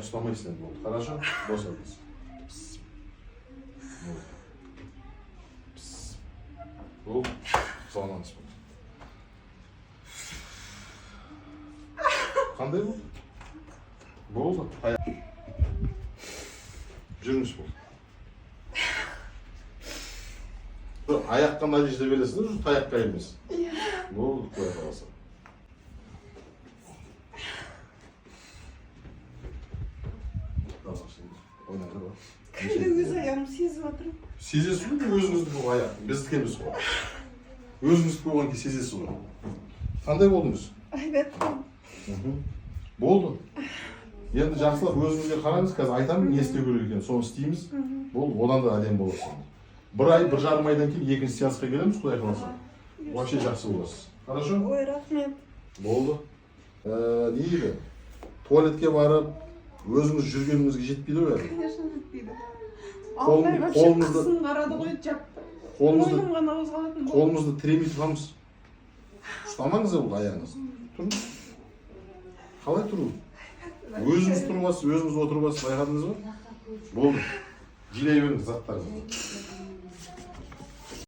ұстамайсың енді болды. Хорошо? Босатыңыз. Болды. Соңыңыз болды. Қандай болды? Болды. Жүріңіз болды. Аяққа нәтиже бересіңдер, жүр таяққа емес. Болды, қоя қаласың. Ойнаңдар ба? Кәлі өз аяғым сезіп отырмын. Сезесіз ғой, өзіңізді бұл аяқ. Біздікі емес қой. Өзіңізді болған кейін сезесіз ғой. Қандай болдыңыз? Айбаттым. Болды. Енді жақсылап өзіңізге қараңыз, қазір айтамын, не істеу керек екен, соны істейміз. Болды, одан да әдемі боласың. бір ай, бір жарым айдан кейін екінші сеансқа келеміз, құдай қаласа. Вообще жақсы боласыз. Хорошо? Ой, рахмет. Болды. Не дейді? Туалетке барып, өзіңіз жүргеніңізге жетпейді ғой әлі? Конечно, жетпейді. Қолымызды- Алтай вообще қысын қарады ғой, жапты. Мойным ғана қозғалатын болды. Қолымызды тіремей тұрамыз. Ұстамаңыз ол аяғыңыз. Тұрыңыз. Қалай тұру? Өзіңіз тұрып аласыз, өзіңіз отырып аласыз, байқадыңыз ба? Болды. Жинай беріңіз заттарыңызды.